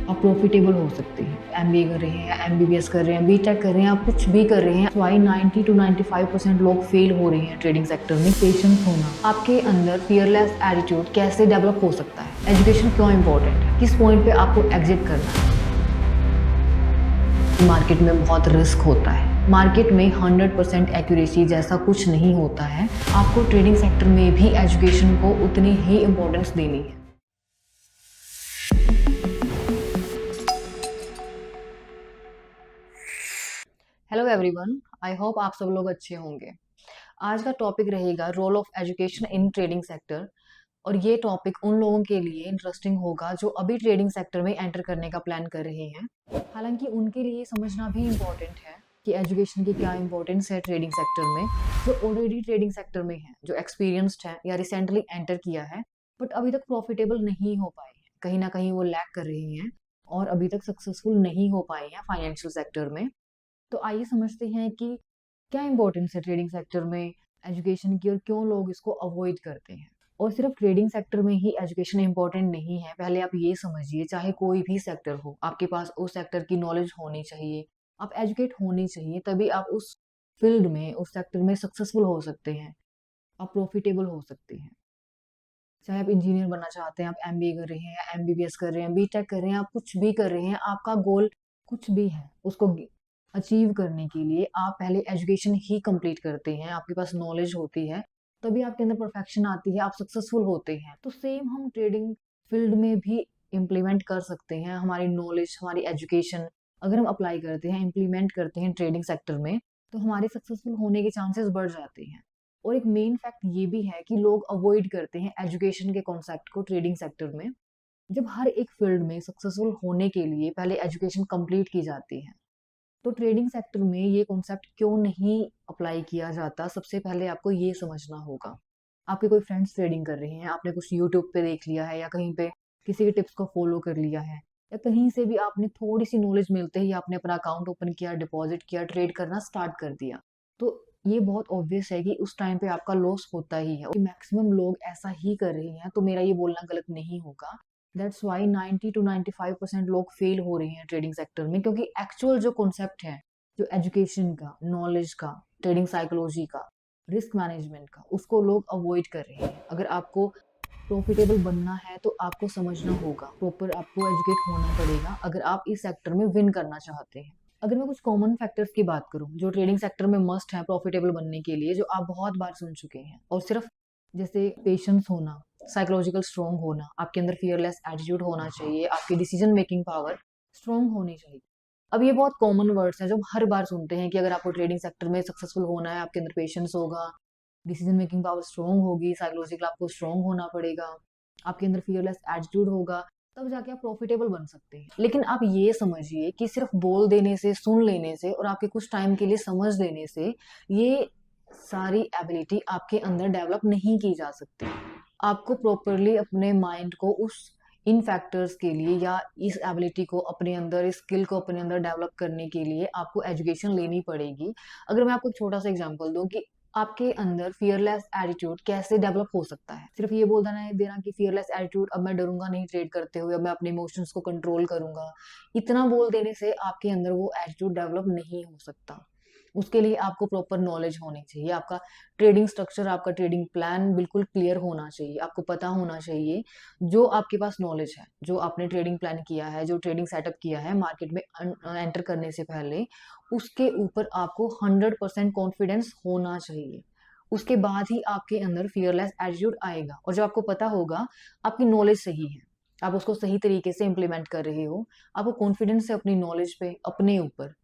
आप प्रॉफिटेबल हो सकते हैं। एमबीए कर रहे हैं, एमबीबीएस कर रहे हैं, बीटेक कर रहे हैं, आप कुछ भी कर रहे हैं, वाई 90 to 95% लोग फेल हो रहे हैं ट्रेडिंग सेक्टर में। पेशेंस होना, आपके अंदर फियरलेस एटीट्यूड कैसे डेवलप हो सकता है, एजुकेशन क्यों इंपॉर्टेंट है, किस पॉइंट पे आपको एग्जिट करना है। मार्केट में बहुत रिस्क होता है, मार्केट में 100% एक्यूरेसी जैसा कुछ नहीं होता है। आपको ट्रेडिंग सेक्टर में भी एजुकेशन को उतनी ही इम्पोर्टेंस देनी है। हेलो एवरीवन, आई होप आप सब लोग अच्छे होंगे। आज का टॉपिक रहेगा role of education in trading sector. और ये टॉपिक उन लोगों के लिए इंटरेस्टिंग होगा जो अभी ट्रेडिंग सेक्टर में एंटर करने का प्लान कर रहे हैं। हालांकि उनके लिए समझना भी इम्पोर्टेंट है कि एजुकेशन की क्या इंपॉर्टेंस है ट्रेडिंग सेक्टर में। जो ऑलरेडी ट्रेडिंग सेक्टर में है, जो एक्सपीरियंस्ड है या रिसेंटली एंटर किया है बट अभी तक प्रॉफिटेबल नहीं हो पाए हैं, कहीं ना कहीं वो लैक कर रहे हैं और अभी तक सक्सेसफुल नहीं हो पाए हैं फाइनेंशियल सेक्टर में। तो आइए समझते हैं कि क्या इंपॉर्टेंस है ट्रेडिंग सेक्टर में एजुकेशन की और क्यों लोग इसको अवॉइड करते हैं। और सिर्फ ट्रेडिंग सेक्टर में ही एजुकेशन इंपॉर्टेंट नहीं है, पहले आप ये समझिए, चाहे कोई भी सेक्टर हो, आपके पास उस सेक्टर की नॉलेज होनी चाहिए, आप एजुकेट होनी चाहिए, तभी आप उस फील्ड में, उस सेक्टर में सक्सेसफुल हो सकते हैं, आप प्रॉफिटेबल हो सकते हैं। चाहे आप इंजीनियर बनना चाहते हैं, आप एमबीए कर रहे हैं, एमबीबीएस कर रहे हैं, बीटेक कर रहे हैं, आप कुछ भी कर रहे हैं, आपका गोल कुछ भी है, उसको अचीव करने के लिए आप पहले एजुकेशन ही कंप्लीट करते हैं, आपके पास नॉलेज होती है, तभी आपके अंदर परफेक्शन आती है, आप सक्सेसफुल होते हैं। तो सेम हम ट्रेडिंग फील्ड में भी इम्प्लीमेंट कर सकते हैं। हमारी नॉलेज, हमारी एजुकेशन अगर हम अप्लाई करते हैं, इम्प्लीमेंट करते हैं ट्रेडिंग सेक्टर में, तो हमारे सक्सेसफुल होने के चांसेस बढ़ जाते हैं। और एक मेन फैक्ट ये भी है कि लोग अवॉइड करते हैं एजुकेशन के कॉन्सेप्ट को ट्रेडिंग सेक्टर में। जब हर एक फील्ड में सक्सेसफुल होने के लिए पहले एजुकेशन कंप्लीट की जाती है, तो ट्रेडिंग सेक्टर में ये कॉन्सेप्ट क्यों नहीं अप्लाई किया जाता, सबसे पहले आपको ये समझना होगा। आपके कोई फ्रेंड्स ट्रेडिंग कर रहे हैं, आपने कुछ यूट्यूब पे देख लिया है या कहीं पे किसी के टिप्स को फॉलो कर लिया है, या कहीं से भी आपने थोड़ी सी नॉलेज मिलते ही आपने अपना अकाउंट ओपन किया, डिपॉजिट किया, ट्रेड करना स्टार्ट कर दिया, तो ये बहुत ऑब्वियस है कि उस टाइम पे आपका लॉस होता ही है। मैक्सिमम लोग ऐसा ही कर रहे हैं, तो मेरा ये बोलना गलत नहीं होगा। दैट्स वाई 90 to 95% लोग फेल हो रहे हैं ट्रेडिंग सेक्टर में, क्योंकि एक्चुअल जो कॉन्सेप्ट है, जो एजुकेशन का, नॉलेज का, ट्रेडिंग साइकोलॉजी का, रिस्क मैनेजमेंट का, उसको लोग अवॉइड कर रहे हैं। अगर आपको प्रॉफिटेबल बनना है तो आपको समझना होगा, प्रॉपर आपको एजुकेट होना पड़ेगा अगर आप इस सेक्टर में विन करना चाहते हैं। अगर मैं कुछ कॉमन फैक्टर्स की बात करूं जो ट्रेडिंग सेक्टर में मस्ट है प्रॉफिटेबल बनने के लिए, जो आप बहुत बार सुन चुके हैं, और सिर्फ जैसे पेशेंस होना, साइकोलॉजिकल स्ट्रॉन्ग होना, आपके अंदर फियरलेस एटीट्यूड होना चाहिए, आपकी डिसीजन मेकिंग पावर स्ट्रॉन्ग होनी चाहिए। अब ये बहुत कॉमन वर्ड्स हैं जो हम हर बार सुनते हैं कि अगर आपको ट्रेडिंग सेक्टर में सक्सेसफुल होना है, आपके अंदर पेशेंस होगा, डिसीजन मेकिंग पावर स्ट्रॉन्ग होगी, साइकोलॉजिकल आपको स्ट्रॉन्ग होना पड़ेगा, आपके अंदर फियरलेस एटीट्यूड होगा, तब जाके आप प्रॉफिटेबल बन सकते हैं। लेकिन आप ये समझिए कि सिर्फ बोल देने से, सुन लेने से और आपके कुछ टाइम के लिए समझ देने से ये सारी एबिलिटी आपके अंदर डेवलप नहीं की जा सकती। आपको प्रॉपरली अपने माइंड को उस इन फैक्टर्स के लिए या इस एबिलिटी को अपने अंदर, इस स्किल को अपने अंदर डेवलप करने के लिए आपको एजुकेशन लेनी पड़ेगी। अगर मैं आपको एक छोटा सा एग्जांपल दूं कि आपके अंदर फियरलेस एटीट्यूड कैसे डेवलप हो सकता है, सिर्फ ये बोल देना कि फियरलेस एटीट्यूड, अब मैं डरूंगा नहीं ट्रेड करते हुए, अब मैं अपने इमोशंस को कंट्रोल करूंगा, इतना बोल देने से आपके अंदर वो एटीट्यूड डेवलप नहीं हो सकता। उसके लिए आपको प्रॉपर नॉलेज होनी चाहिए, आपका ट्रेडिंग स्ट्रक्चर, आपका ट्रेडिंग प्लान बिल्कुल क्लियर होना चाहिए, आपको पता होना चाहिए। जो आपके पास नॉलेज है, जो आपने ट्रेडिंग प्लान किया है, जो ट्रेडिंग सेटअप किया है मार्केट में एंटर करने से पहले, उसके ऊपर आपको 100% कॉन्फिडेंस होना चाहिए। उसके बाद ही आपके अंदर फियरलेस एटीट्यूड आएगा। और जब आपको पता होगा आपकी नॉलेज सही है, आप उसको सही तरीके से इंप्लीमेंट कर रहे हो, आपको कॉन्फिडेंस है अपनी नॉलेज पे, अपने ऊपर,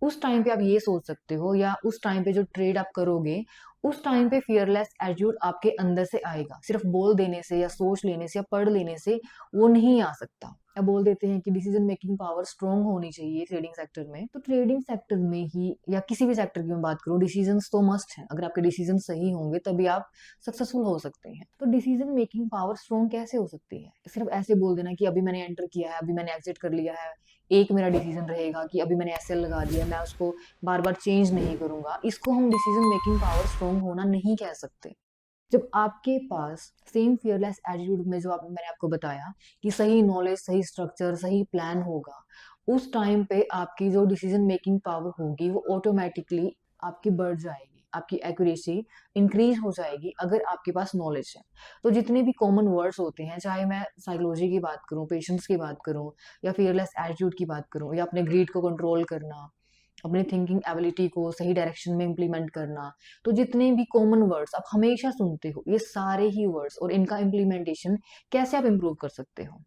उस टाइम पे आप ये सोच सकते हो, या उस टाइम पे जो ट्रेड आप करोगे, उस टाइम पे फियरलेस एटीट्यूड आपके अंदर से आएगा। सिर्फ बोल देने से या सोच लेने से या पढ़ लेने से वो नहीं आ सकता। अब बोल देते हैं कि डिसीजन मेकिंग पावर स्ट्रांग होनी चाहिए ट्रेडिंग सेक्टर में, तो ट्रेडिंग सेक्टर में ही या किसी भी सेक्टर की मैं बात करूं, डिसीजंस तो मस्ट है। अगर आपके डिसीजन सही होंगे तभी आप सक्सेसफुल हो सकते हैं। तो डिसीजन मेकिंग पावर स्ट्रांग कैसे हो सकती है? सिर्फ ऐसे बोल देना कि अभी मैंने एंटर किया है, अभी मैंने एग्जिट कर लिया है, एक मेरा डिसीजन रहेगा कि अभी मैंने एसएल लगा दिया, मैं उसको बार बार चेंज नहीं करूंगा, इसको हम डिसीजन मेकिंग पावर स्ट्रांग होना नहीं कह सकते। जब आपके पास सेम फियरलेस एटीट्यूड में जो मैंने आपको बताया कि सही नॉलेज, सही स्ट्रक्चर, सही प्लान होगा, उस टाइम पे आपकी जो डिसीजन मेकिंग पावर होगी वो ऑटोमेटिकली आपकी बढ़ जाएगी, आपकी एक्यूरेसी इंक्रीज हो जाएगी अगर आपके पास नॉलेज है। तो जितने भी कॉमन वर्ड्स होते हैं, चाहे मैं साइकोलॉजी की बात करूं, पेशेंस की बात करूं, या फियरलेस एटीट्यूड की बात करूं, या अपने ग्रीड को कंट्रोल करना, अपनी थिंकिंग एबिलिटी को सही डायरेक्शन में इम्प्लीमेंट करना, तो जितने भी कॉमन वर्ड्स आप हमेशा सुनते हो, ये सारे ही वर्ड्स और इनका इम्प्लीमेंटेशन कैसे आप इम्प्रूव कर सकते हो,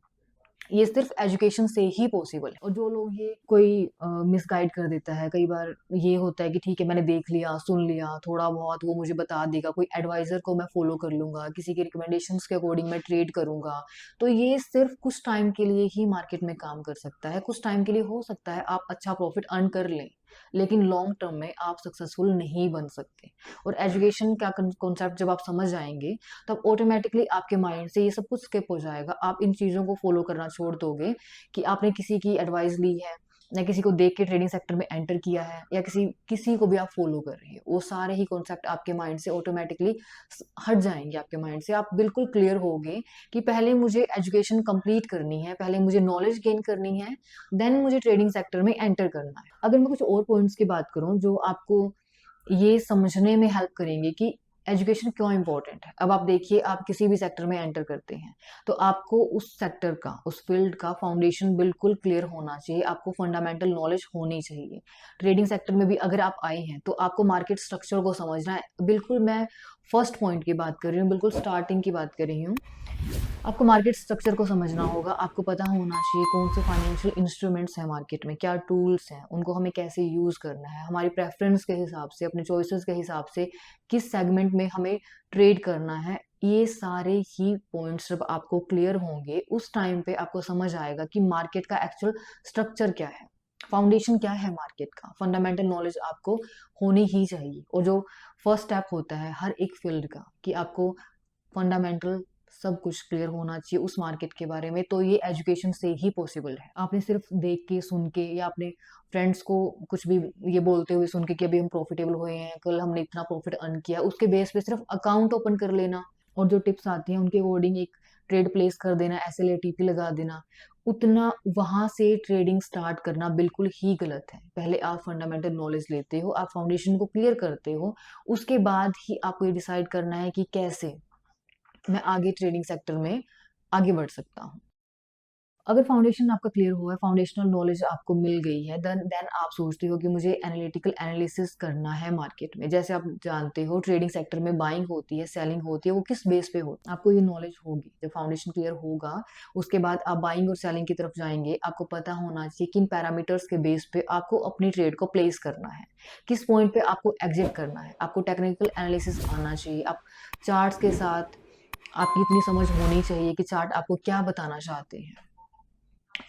ये सिर्फ एजुकेशन से ही पॉसिबल है। और जो लोग ये कोई मिसगाइड कर देता है, कई बार ये होता है कि ठीक है मैंने देख लिया, सुन लिया, थोड़ा बहुत वो मुझे बता देगा, कोई एडवाइजर को मैं फॉलो कर लूंगा, किसी के रिकमेंडेशंस के अकॉर्डिंग मैं ट्रेड करूंगा, तो ये सिर्फ कुछ टाइम के लिए ही मार्केट में काम कर सकता है। कुछ टाइम के लिए हो सकता है आप अच्छा प्रॉफिट अर्न कर लें, लेकिन लॉन्ग टर्म में आप सक्सेसफुल नहीं बन सकते। और एजुकेशन का कॉन्सेप्ट जब आप समझ जाएंगे, तब ऑटोमेटिकली आपके माइंड से ये सब कुछ स्किप हो जाएगा। आप इन चीज़ों को फॉलो करना छोड़ दोगे कि आपने किसी की एडवाइस ली है, या किसी को देख के ट्रेडिंग सेक्टर में एंटर किया है, या किसी किसी को भी आप फॉलो कर रहे हैं, वो सारे ही कॉन्सेप्ट आपके माइंड से ऑटोमेटिकली हट जाएंगे। आपके माइंड से आप बिल्कुल क्लियर होगे कि पहले मुझे एजुकेशन कंप्लीट करनी है, पहले मुझे नॉलेज गेन करनी है, देन मुझे ट्रेडिंग सेक्टर में एंटर करना है। अगर मैं कुछ और पॉइंट्स की बात करूं जो आपको ये समझने में हेल्प करेंगे कि एजुकेशन क्यों इंपॉर्टेंट है। अब आप देखिए, आप किसी भी सेक्टर में एंटर करते हैं तो आपको उस सेक्टर का, उस फील्ड का फाउंडेशन बिल्कुल क्लियर होना चाहिए, आपको फंडामेंटल नॉलेज होनी चाहिए। ट्रेडिंग सेक्टर में भी अगर आप आए हैं तो आपको मार्केट स्ट्रक्चर को समझना है। बिल्कुल मैं फर्स्ट पॉइंट की बात कर रही हूँ, बिल्कुल स्टार्टिंग की बात कर रही हूँ। आपको मार्केट स्ट्रक्चर को समझना होगा, आपको पता होना चाहिए कौन से फाइनेंशियल इंस्ट्रूमेंट्स हैं मार्केट में, क्या टूल्स हैं, उनको हमें कैसे यूज करना है, हमारी प्रेफरेंस के हिसाब से, अपने चॉइसेस के हिसाब से किस सेगमेंट में हमें ट्रेड करना है। ये सारे ही पॉइंट्स जब आपको क्लियर होंगे, उस टाइम पे आपको समझ आएगा कि मार्केट का एक्चुअल स्ट्रक्चर क्या है, फाउंडेशन क्या है मार्केट का। फंडामेंटल नॉलेज आपको होनी ही चाहिए। और जो फर्स्ट स्टेप होता है हर एक फील्ड का, कि आपको फंडामेंटल सब कुछ क्लियर होना चाहिए उस मार्केट के बारे में, तो ये एजुकेशन से ही पॉसिबल है। आपने सिर्फ देख के, सुन के, या अपने फ्रेंड्स को कुछ भी ये बोलते हुए सुन के कि अभी हम प्रॉफिटेबल हुए हैं, कल हमने इतना प्रॉफिट अर्न किया, उसके बेस पे सिर्फ अकाउंट ओपन कर लेना और जो टिप्स आती हैं उनके अकॉर्डिंग एक ट्रेड प्लेस कर देना, एसएलए लगा देना, उतना वहां से ट्रेडिंग स्टार्ट करना बिल्कुल ही गलत है। पहले आप फंडामेंटल नॉलेज लेते हो, आप फाउंडेशन को क्लियर करते हो, उसके बाद ही आपको ये डिसाइड करना है कि कैसे मैं आगे ट्रेडिंग सेक्टर में आगे बढ़ सकता हूँ। अगर फाउंडेशन आपका क्लियर हुआ है, फाउंडेशनल नॉलेज आपको मिल गई है, देन देन आप सोचते हो कि मुझे एनालिटिकल एनालिसिस करना है मार्केट में। जैसे आप जानते हो ट्रेडिंग सेक्टर में बाइंग होती है, सेलिंग होती है, वो किस बेस पे होती है, आपको ये नॉलेज होगी। जब फाउंडेशन क्लियर होगा, उसके बाद आप बाइंग और सेलिंग की तरफ जाएंगे, आपको पता होना चाहिए किन पैरामीटर्स के बेस पे आपको अपनी ट्रेड को प्लेस करना है, किस पॉइंट पे आपको एग्जिट करना है। आपको टेक्निकल एनालिसिस आना चाहिए, आप चार्ट्स के साथ आपकी इतनी समझ होनी चाहिए कि चार्ट आपको क्या बताना चाहते हैं,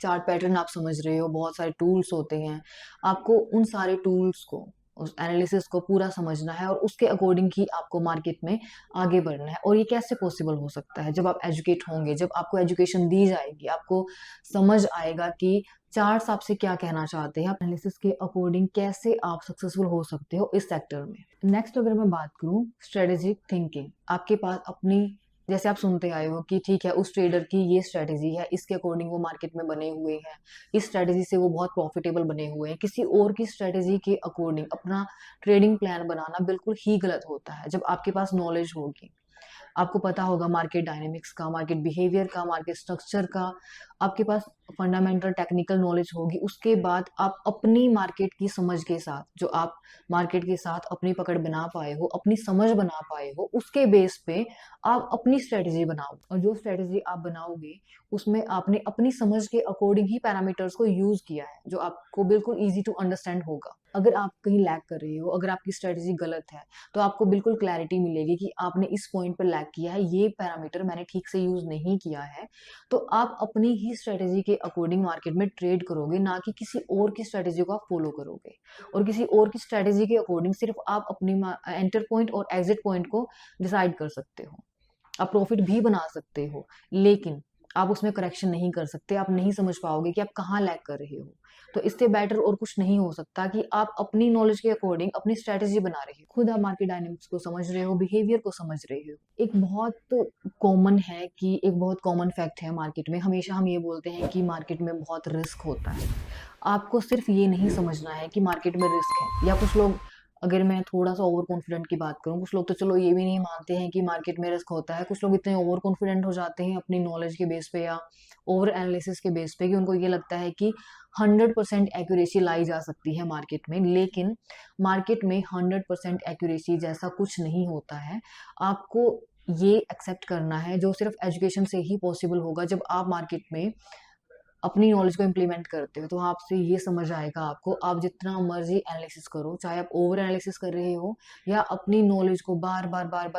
चार्ट पैटर्न आप समझ रहे हो, बहुत सारे टूल्स होते हैं, आपको उन सारे टूल्स को, उस एनालिसिस को पूरा समझना है और उसके अकॉर्डिंग ही आपको मार्केट में आगे बढ़ना है। और ये कैसे पॉसिबल हो सकता है? जब आप एजुकेट होंगे, जब आपको एजुकेशन दी जाएगी, आपको समझ आएगा कि चार्ट्स आपसे क्या कहना चाहते हैं, एनालिसिस के अकॉर्डिंग कैसे आप सक्सेसफुल हो सकते हो इस सेक्टर में। नेक्स्ट अगर मैं बात करूं, स्ट्रेटेजिक थिंकिंग। आपके पास अपनी, जैसे आप सुनते आए हो कि ठीक है उस ट्रेडर की ये स्ट्रेटेजी है, इसके अकॉर्डिंग वो मार्केट में बने हुए हैं, इस स्ट्रेटेजी से वो बहुत प्रॉफिटेबल बने हुए हैं, किसी और की स्ट्रेटेजी के अकॉर्डिंग अपना ट्रेडिंग प्लान बनाना बिल्कुल ही गलत होता है। जब आपके पास नॉलेज होगी, आपको पता होगा मार्केट डायनेमिक्स का, मार्केट बिहेवियर का, मार्केट स्ट्रक्चर का, आपके पास फंडामेंटल टेक्निकल नॉलेज होगी, उसके बाद आप अपनी मार्केट की समझ के साथ, जो आप मार्केट के साथ अपनी पकड़ बना पाए हो, अपनी समझ बना पाए हो, उसके बेस पे आप अपनी स्ट्रेटेजी बनाओ। और जो स्ट्रेटेजी आप बनाओगे उसमें आपने अपनी समझ के अकॉर्डिंग ही पैरामीटर्स को यूज किया है, जो आपको बिल्कुल ईजी टू अंडरस्टैंड होगा। अगर आप कहीं लैग कर रहे हो, अगर आपकी स्ट्रेटेजी गलत है, तो आपको बिल्कुल क्लैरिटी मिलेगी कि आपने इस पॉइंट पर लैग किया है, ये पैरामीटर मैंने ठीक से यूज नहीं किया है। तो आप अपनी ही स्ट्रेटेजी के अकॉर्डिंग मार्केट में ट्रेड करोगे, ना कि किसी और की स्ट्रेटेजी को आप फॉलो करोगे। और किसी और की स्ट्रेटेजी के अकॉर्डिंग सिर्फ आप अपनी एंटर पॉइंट और एग्जिट पॉइंट को डिसाइड कर सकते हो, आप प्रॉफिट भी बना सकते हो, लेकिन आप उसमें करेक्शन नहीं कर सकते, आप नहीं समझ पाओगे कि आप कहाँ लैग कर रहे हो। तो इससे बेटर और कुछ नहीं हो सकता कि आप अपनी नॉलेज के अकॉर्डिंग अपनी स्ट्रैटेजी बना रहे हो। खुद आप मार्केट डायनामिक्स को समझ रहे हो, बिहेवियर को समझ रहे हो। एक बहुत कॉमन है कि एक बहुत कॉमन फैक्ट है मार्केट में, हमेशा हम ये बोलते हैं कि मार्केट में बहुत रिस्क होता है। आपको सिर्फ ये नहीं समझना है कि मार्केट में रिस्क है, या कुछ लोग, अगर मैं थोड़ा-सा ओवर कॉन्फिडेंट की बात करूँ, कुछ लोग तो चलो ये भी नहीं मानते हैं कि मार्केट में रिस्क होता है। कुछ लोग इतने ओवर कॉन्फिडेंट हो जाते हैं अपनी नॉलेज के बेस पे या ओवर एनालिसिस के बेस पे कि उनको ये लगता है कि 100% एक्यूरेसी लाई जा सकती है मार्केट में। लेकिन मार्केट में 100% एक्यूरेसी जैसा कुछ नहीं होता है। आपको ये एक्सेप्ट करना है, जो सिर्फ एजुकेशन से ही पॉसिबल होगा। जब आप मार्केट में अपनी नॉलेज को इम्प्लीमेंट करते हो तो आपसे ये समझ आएगा आपको, आप जितना मर्जी एनालिसिस करो, चाहे आप ओवर एनालिसिस कर रहे हो या अपनी नॉलेज को बार बार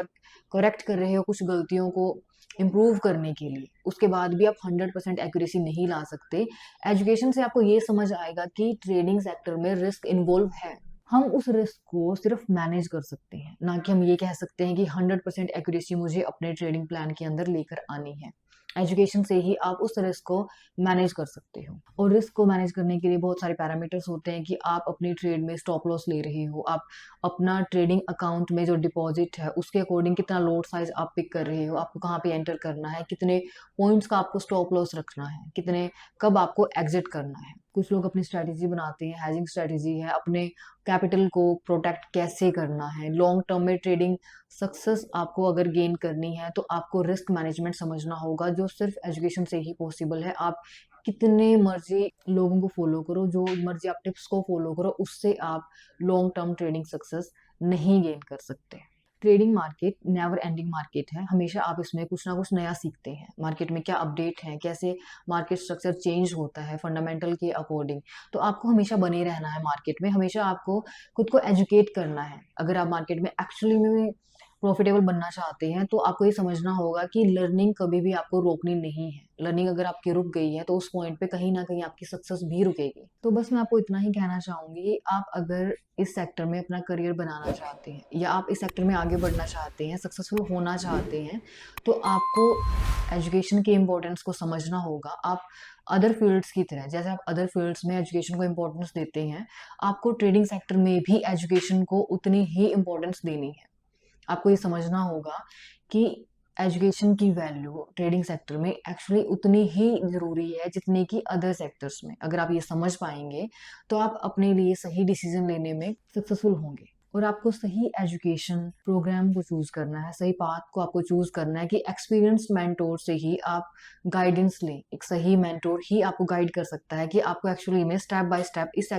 करेक्ट कर रहे हो कुछ गलतियों को इम्प्रूव करने के लिए, उसके बाद भी आप 100% एक्यूरेसी नहीं ला सकते। एजुकेशन से आपको ये समझ आएगा कि ट्रेडिंग सेक्टर में रिस्क इन्वॉल्व है। हम उस रिस्क को सिर्फ मैनेज कर सकते हैं, ना कि हम ये कह सकते हैं कि 100% एक्यूरेसी मुझे अपने ट्रेडिंग प्लान के अंदर लेकर आनी है। एजुकेशन से ही आप उस रिस्क को मैनेज कर सकते हो, और रिस्क को मैनेज करने के लिए बहुत सारे पैरामीटर्स होते हैं कि आप अपनी ट्रेड में स्टॉप लॉस ले रहे हो, आप अपना ट्रेडिंग अकाउंट में जो डिपॉजिट है उसके अकॉर्डिंग कितना लोड साइज आप पिक कर रहे हो, आपको कहाँ पे एंटर करना है, कितने पॉइंट्स का आपको स्टॉप लॉस रखना है, कितने कब आपको एग्जिट करना है। कुछ लोग अपनी स्ट्रैटेजी बनाते हैं, हैजिंग स्ट्रैटेजी है, अपने कैपिटल को प्रोटेक्ट कैसे करना है। लॉन्ग टर्म में ट्रेडिंग सक्सेस आपको अगर गेन करनी है तो आपको रिस्क मैनेजमेंट समझना होगा, जो सिर्फ एजुकेशन से ही पॉसिबल है। आप कितने मर्जी लोगों को फॉलो करो, जो मर्जी आप टिप्स को फॉलो करो, उससे आप लॉन्ग टर्म ट्रेडिंग सक्सेस नहीं गेन कर सकते। Trading market never ending market है, हमेशा आप इसमें कुछ ना कुछ नया सीखते हैं। मार्केट में क्या अपडेट है, कैसे मार्केट स्ट्रक्चर चेंज होता है फंडामेंटल के अकॉर्डिंग, तो आपको हमेशा बने रहना है मार्केट में। हमेशा आपको खुद को एजुकेट करना है। अगर आप मार्केट में एक्चुअली में प्रॉफिटेबल बनना चाहते हैं तो आपको ये समझना होगा कि लर्निंग कभी भी आपको रोकनी नहीं है। लर्निंग अगर आपकी रुक गई है तो उस पॉइंट पे कहीं ना कहीं आपकी सक्सेस भी रुकेगी। तो बस मैं आपको इतना ही कहना चाहूंगी, आप अगर इस सेक्टर में अपना करियर बनाना चाहते हैं या आप इस सेक्टर में आगे बढ़ना चाहते हैं, सक्सेसफुल होना चाहते हैं, तो आपको एजुकेशन के इम्पोर्टेंस को समझना होगा। आप अदर फील्ड्स की तरह, जैसे आप अदर फील्ड्स में एजुकेशन को इम्पोर्टेंस देते हैं, आपको ट्रेडिंग सेक्टर में भी एजुकेशन को उतनी ही इम्पोर्टेंस देनी है। आपको ये समझना होगा कि एजुकेशन की वैल्यू ट्रेडिंग सेक्टर में एक्चुअली उतनी ही ज़रूरी है जितनी कि अदर सेक्टर्स में। अगर आप ये समझ पाएंगे तो आप अपने लिए सही डिसीजन लेने में सक्सेसफुल होंगे। और आपको सही एजुकेशन प्रोग्राम को चूज करना है, सही पाथ को आपको चूज करना है कि एक्सपीरियंस्ड मेंटोर से ही आप गाइडेंस लें। एक सही मेंटोर ही आपको गाइड कर सकता है कि आपको एक्चुअली में स्टेप बाय स्टेप इस